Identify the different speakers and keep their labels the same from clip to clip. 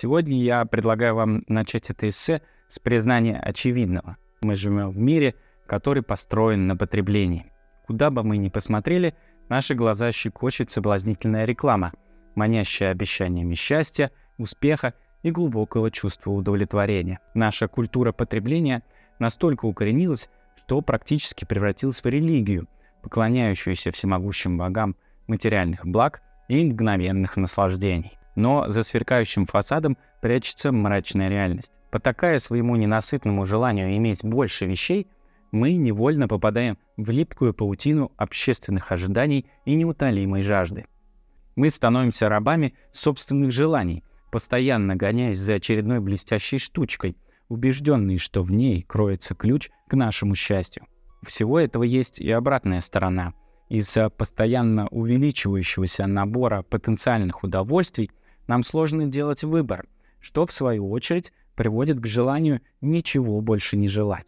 Speaker 1: Сегодня я предлагаю вам начать это эссе с признания очевидного. Мы живем в мире, который построен на потреблении. Куда бы мы ни посмотрели, наши глаза щекочет соблазнительная реклама, манящая обещаниями счастья, успеха и глубокого чувства удовлетворения. Наша культура потребления настолько укоренилась, что практически превратилась в религию, поклоняющуюся всемогущим богам материальных благ и мгновенных наслаждений. Но за сверкающим фасадом прячется мрачная реальность. Потакая своему ненасытному желанию иметь больше вещей, мы невольно попадаем в липкую паутину общественных ожиданий и неутолимой жажды. Мы становимся рабами собственных желаний, постоянно гоняясь за очередной блестящей штучкой, убежденные, что в ней кроется ключ к нашему счастью. У всего этого есть и обратная сторона. Из-за постоянно увеличивающегося набора потенциальных удовольствий нам сложно делать выбор, что, в свою очередь, приводит к желанию ничего больше не желать.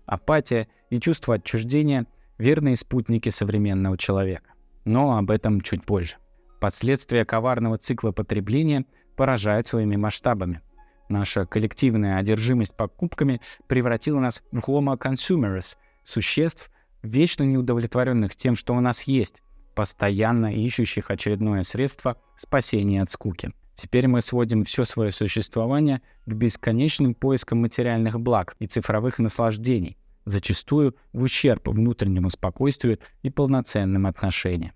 Speaker 1: Апатия и чувство отчуждения – верные спутники современного человека. Но об этом чуть позже. Последствия коварного цикла потребления поражают своими масштабами. Наша коллективная одержимость покупками превратила нас в homo consumeris, существ, вечно неудовлетворенных тем, что у нас есть, постоянно ищущих очередное средство спасения от скуки. Теперь мы сводим все свое существование к бесконечным поискам материальных благ и цифровых наслаждений, зачастую в ущерб внутреннему спокойствию и полноценным отношениям.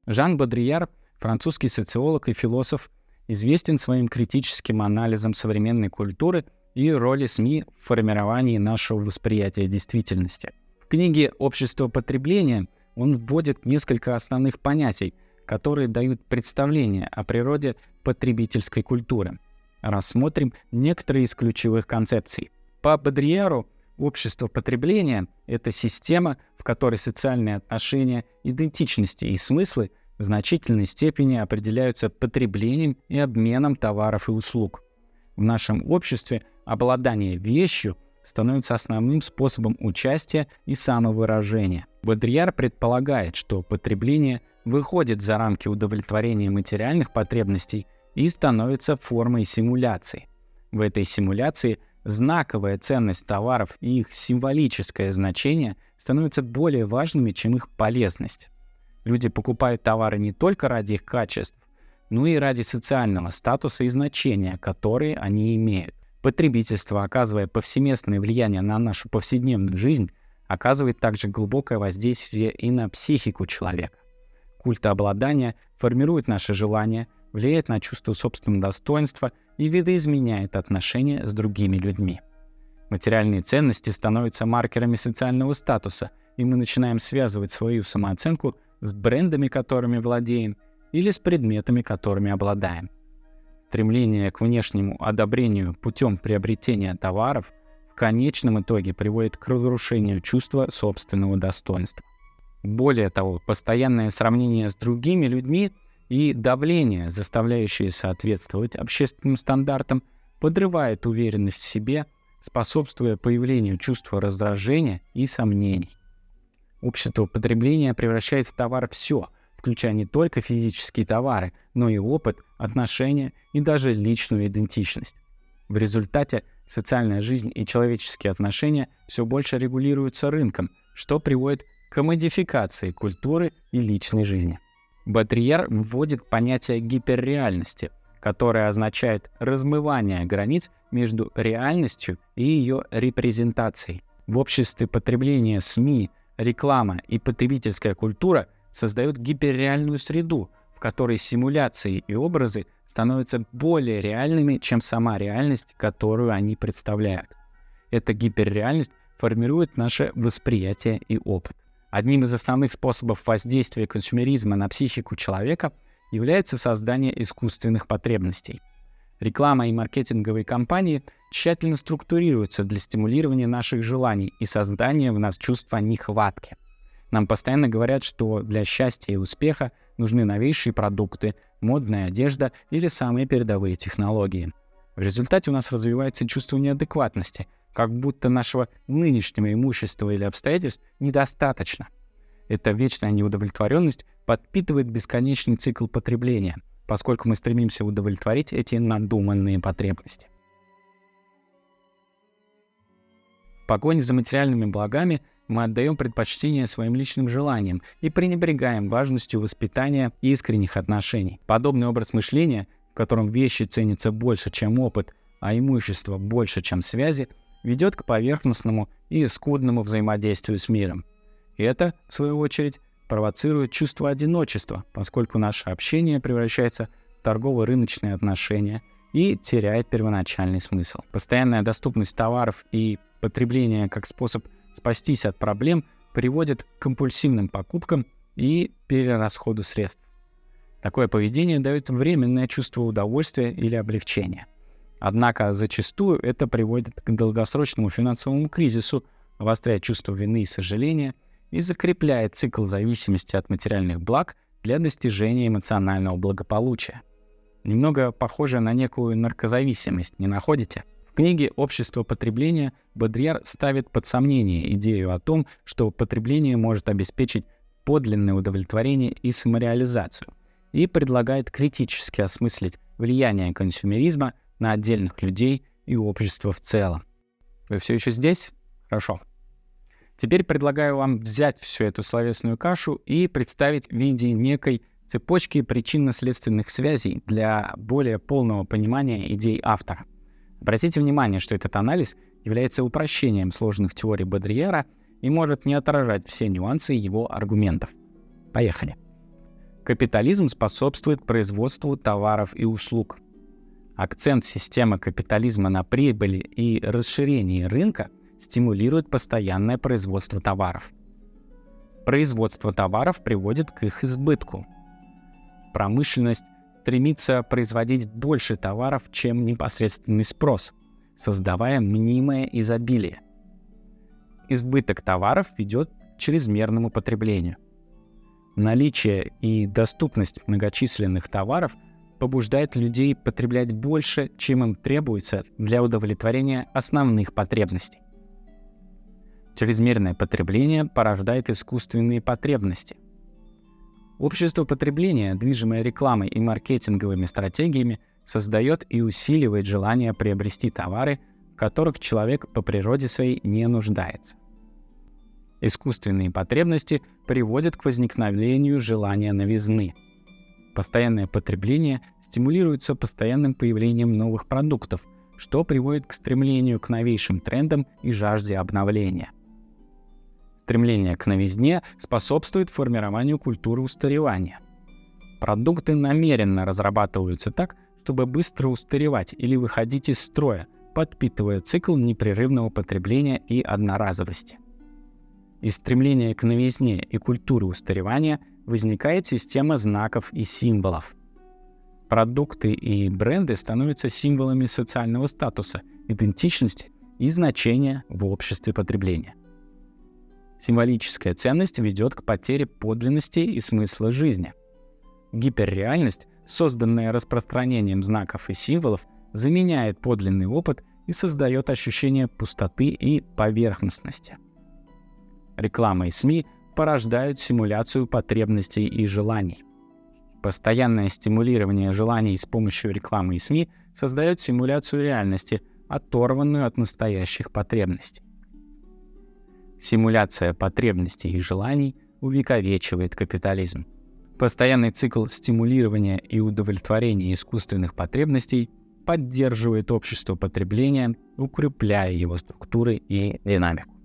Speaker 1: Жан Бодрияр, французский социолог и философ, известен своим критическим анализом современной культуры и роли СМИ в формировании нашего восприятия действительности. В книге «Общество потребления» он вводит несколько основных понятий, которые дают представление о природе потребительской культуры. Рассмотрим некоторые из ключевых концепций. По Бодрияру общество потребления — это система, в которой социальные отношения, идентичности и смыслы в значительной степени определяются потреблением и обменом товаров и услуг. В нашем обществе обладание вещью становится основным способом участия и самовыражения. Бодрияр предполагает, что потребление выходит за рамки удовлетворения материальных потребностей и становится формой симуляции. В этой симуляции знаковая ценность товаров и их символическое значение становятся более важными, чем их полезность. Люди покупают товары не только ради их качеств, но и ради социального статуса и значения, которые они имеют. Потребительство, оказывая повсеместное влияние на нашу повседневную жизнь, оказывает также глубокое воздействие и на психику человека. Культ обладания формирует наши желания, влияет на чувство собственного достоинства и видоизменяет отношения с другими людьми. Материальные ценности становятся маркерами социального статуса, и мы начинаем связывать свою самооценку с брендами, которыми владеем, или с предметами, которыми обладаем. Стремление к внешнему одобрению путем приобретения товаров в конечном итоге приводит к разрушению чувства собственного достоинства. Более того, постоянное сравнение с другими людьми и давление, заставляющее соответствовать общественным стандартам, подрывает уверенность в себе, способствуя появлению чувства раздражения и сомнений. Общество потребления превращает в товар все, включая не только физические товары, но и опыт, отношения и даже личную идентичность. В результате социальная жизнь и человеческие отношения все больше регулируются рынком, что приводит к комодификации культуры и личной жизни. Бодрияр вводит понятие гиперреальности, которое означает размывание границ между реальностью и ее репрезентацией. В обществе потребления СМИ, реклама и потребительская культура создают гиперреальную среду, в которой симуляции и образы становятся более реальными, чем сама реальность, которую они представляют. Эта гиперреальность формирует наше восприятие и опыт. Одним из основных способов воздействия консюмеризма на психику человека является создание искусственных потребностей. Реклама и маркетинговые кампании тщательно структурируются для стимулирования наших желаний и создания в нас чувства нехватки. Нам постоянно говорят, что для счастья и успеха нужны новейшие продукты, модная одежда или самые передовые технологии. В результате у нас развивается чувство неадекватности, как будто нашего нынешнего имущества или обстоятельств недостаточно. Эта вечная неудовлетворенность подпитывает бесконечный цикл потребления, поскольку мы стремимся удовлетворить эти надуманные потребности. В погоне за материальными благами мы отдаем предпочтение своим личным желаниям и пренебрегаем важностью воспитания и искренних отношений. Подобный образ мышления, в котором вещи ценятся больше, чем опыт, а имущество больше, чем связи, ведет к поверхностному и скудному взаимодействию с миром. И это, в свою очередь, провоцирует чувство одиночества, поскольку наше общение превращается в торгово-рыночные отношения и теряет первоначальный смысл. Постоянная доступность товаров и потребление как способ спастись от проблем приводит к компульсивным покупкам и перерасходу средств. Такое поведение дает временное чувство удовольствия или облегчения. Однако зачастую это приводит к долгосрочному финансовому кризису, обостряет чувство вины и сожаления и закрепляет цикл зависимости от материальных благ для достижения эмоционального благополучия. Немного похоже на некую наркозависимость, не находите? В книге «Общество потребления» Бодрияр ставит под сомнение идею о том, что потребление может обеспечить подлинное удовлетворение и самореализацию, и предлагает критически осмыслить влияние консюмеризма на отдельных людей и общество в целом. Вы все еще здесь? Хорошо. Теперь предлагаю вам взять всю эту словесную кашу и представить в виде некой цепочки причинно-следственных связей для более полного понимания идей автора. Обратите внимание, что этот анализ является упрощением сложных теорий Бодрияра и может не отражать все нюансы его аргументов. Поехали. Капитализм способствует производству товаров и услуг. Акцент системы капитализма на прибыли и расширении рынка стимулирует постоянное производство товаров. Производство товаров приводит к их избытку. Промышленность стремится производить больше товаров, чем непосредственный спрос, создавая мнимое изобилие. Избыток товаров ведет к чрезмерному потреблению. Наличие и доступность многочисленных товаров побуждает людей потреблять больше, чем им требуется для удовлетворения основных потребностей. Чрезмерное потребление порождает искусственные потребности. Общество потребления, движимое рекламой и маркетинговыми стратегиями, создает и усиливает желание приобрести товары, в которых человек по природе своей не нуждается. Искусственные потребности приводят к возникновению желания новизны. Постоянное потребление стимулируется постоянным появлением новых продуктов, что приводит к стремлению к новейшим трендам и жажде обновления. Стремление к новизне способствует формированию культуры устаревания. Продукты намеренно разрабатываются так, чтобы быстро устаревать или выходить из строя, подпитывая цикл непрерывного потребления и одноразовости. Из стремления к новизне и культуры устаревания возникает система знаков и символов. Продукты и бренды становятся символами социального статуса, идентичности и значения в обществе потребления. Символическая ценность ведет к потере подлинности и смысла жизни. Гиперреальность, созданная распространением знаков и символов, заменяет подлинный опыт и создает ощущение пустоты и поверхностности. Реклама и СМИ порождают симуляцию потребностей и желаний. Постоянное стимулирование желаний с помощью рекламы и СМИ создает симуляцию реальности, оторванную от настоящих потребностей. Симуляция потребностей и желаний увековечивает капитализм. Постоянный цикл стимулирования и удовлетворения искусственных потребностей поддерживает общество потребления, укрепляя его структуры и динамику.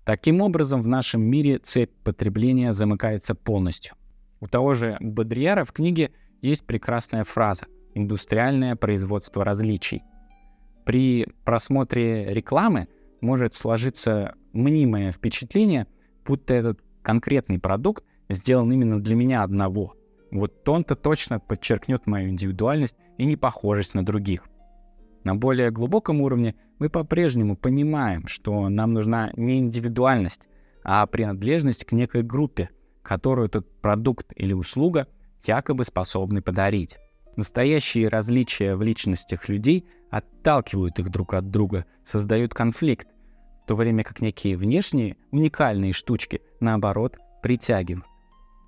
Speaker 1: Таким образом, в нашем мире цепь потребления замыкается полностью. У того же Бодрияра в книге есть прекрасная фраза «индустриальное производство различий». При просмотре рекламы может сложиться мнимое впечатление, будто этот конкретный продукт сделан именно для меня одного. Вот он-то точно подчеркнет мою индивидуальность и непохожесть на других. На более глубоком уровне мы по-прежнему понимаем, что нам нужна не индивидуальность, а принадлежность к некой группе, которую этот продукт или услуга якобы способны подарить. Настоящие различия в личностях людей отталкивают их друг от друга, создают конфликт, в то время как некие внешние, уникальные штучки, наоборот, притягивают.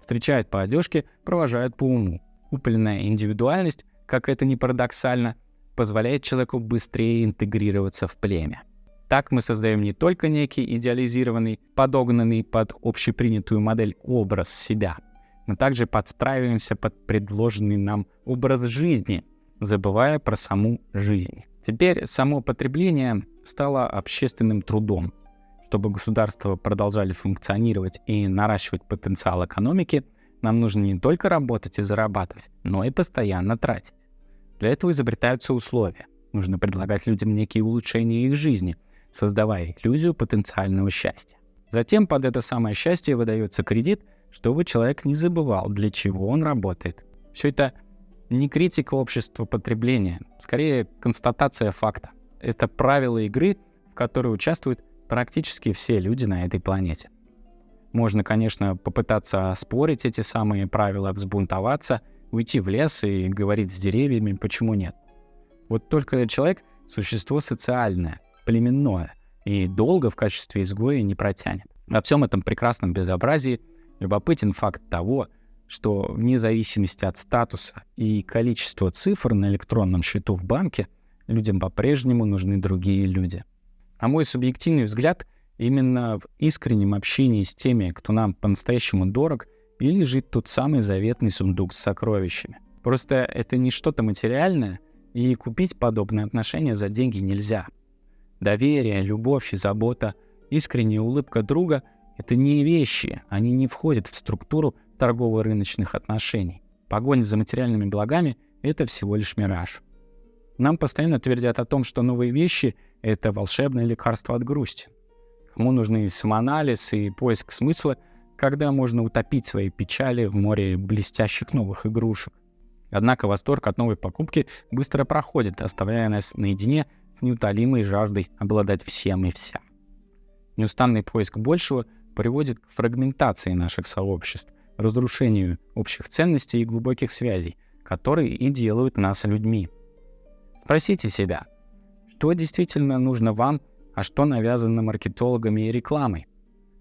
Speaker 1: Встречают по одежке, провожают по уму. Купленная индивидуальность, как это ни парадоксально, позволяет человеку быстрее интегрироваться в племя. Так мы создаем не только некий идеализированный, подогнанный под общепринятую модель образ себя, но также подстраиваемся под предложенный нам образ жизни, забывая про саму жизнь. Теперь само потребление стало общественным трудом. Чтобы государства продолжали функционировать и наращивать потенциал экономики, нам нужно не только работать и зарабатывать, но и постоянно тратить. Для этого изобретаются условия. Нужно предлагать людям некие улучшения их жизни, создавая иллюзию потенциального счастья. Затем под это самое счастье выдается кредит, чтобы человек не забывал, для чего он работает. Все это не критика общества потребления, скорее констатация факта. Это правила игры, в которой участвуют практически все люди на этой планете. Можно, конечно, попытаться оспорить эти самые правила, взбунтоваться, уйти в лес и говорить с деревьями, почему нет. Вот только человек — существо социальное, племенное, и долго в качестве изгоя не протянет. Во всем этом прекрасном безобразии любопытен факт того, что вне зависимости от статуса и количества цифр на электронном счету в банке, людям по-прежнему нужны другие люди. На мой субъективный взгляд, именно в искреннем общении с теми, кто нам по-настоящему дорог, и лежит тот самый заветный сундук с сокровищами. Просто это не что-то материальное, и купить подобные отношения за деньги нельзя. Доверие, любовь и забота, искренняя улыбка друга — это не вещи, они не входят в структуру торгово-рыночных отношений. Погоня за материальными благами — это всего лишь мираж. Нам постоянно твердят о том, что новые вещи — это волшебное лекарство от грусти. Кому нужны самоанализ и поиск смысла, когда можно утопить свои печали в море блестящих новых игрушек. Однако восторг от новой покупки быстро проходит, оставляя нас наедине с неутолимой жаждой обладать всем и вся. Неустанный поиск большего приводит к фрагментации наших сообществ, разрушению общих ценностей и глубоких связей, которые и делают нас людьми. Спросите себя, что действительно нужно вам, а что навязано маркетологами и рекламой?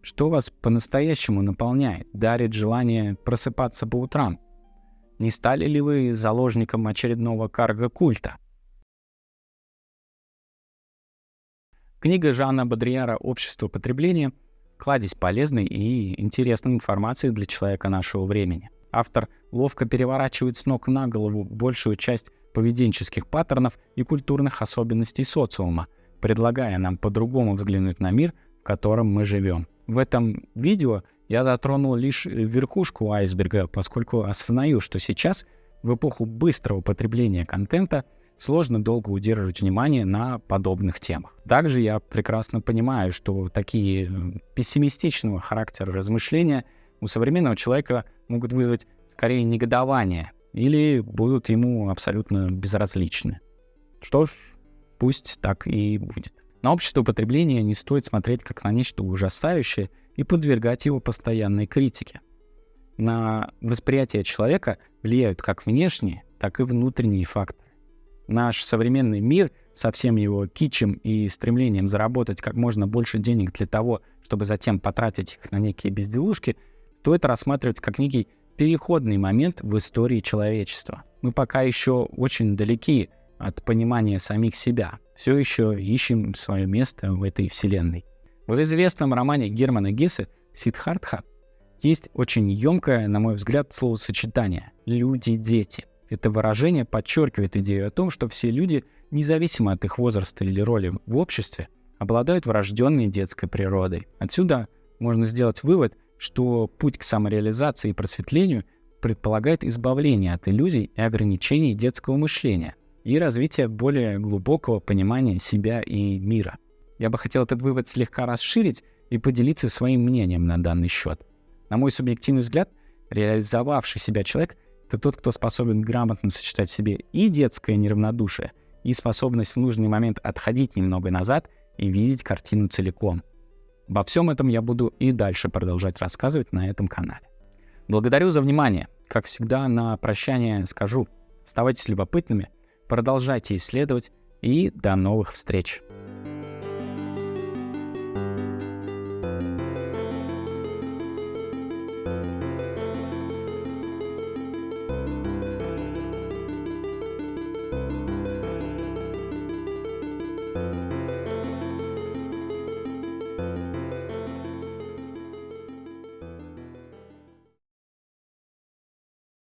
Speaker 1: Что вас по-настоящему наполняет, дарит желание просыпаться по утрам? Не стали ли вы заложником очередного карго-культа? Книга Жана Бодрияра «Общество потребления» — кладезь полезной и интересной информации для человека нашего времени. Автор ловко переворачивает с ног на голову большую часть поведенческих паттернов и культурных особенностей социума, предлагая нам по-другому взглянуть на мир, в котором мы живем. В этом видео я затронул лишь верхушку айсберга, поскольку осознаю, что сейчас, в эпоху быстрого потребления контента, сложно долго удерживать внимание на подобных темах. Также я прекрасно понимаю, что такие пессимистичного характера размышления у современного человека могут вызвать скорее негодование или будут ему абсолютно безразличны. Что ж, пусть так и будет. На общество потребления не стоит смотреть как на нечто ужасающее и подвергать его постоянной критике. На восприятие человека влияют как внешние, так и внутренние факторы. Наш современный мир со всем его китчем и стремлением заработать как можно больше денег для того, чтобы затем потратить их на некие безделушки, стоит рассматривать как некий переходный момент в истории человечества. Мы пока еще очень далеки от понимания самих себя, все еще ищем свое место в этой вселенной. В известном романе Германа Гессе «Сиддхартха» есть очень емкое, на мой взгляд, словосочетание «люди-дети». Это выражение подчеркивает идею о том, что все люди, независимо от их возраста или роли в обществе, обладают врожденной детской природой. Отсюда можно сделать вывод, что путь к самореализации и просветлению предполагает избавление от иллюзий и ограничений детского мышления и развитие более глубокого понимания себя и мира. Я бы хотел этот вывод слегка расширить и поделиться своим мнением на данный счет. На мой субъективный взгляд, реализовавший себя человек — это тот, кто способен грамотно сочетать в себе и детское неравнодушие, и способность в нужный момент отходить немного назад и видеть картину целиком. Обо всем этом я буду и дальше продолжать рассказывать на этом канале. Благодарю за внимание. Как всегда, на прощание скажу: Оставайтесь любопытными, продолжайте исследовать и до новых встреч!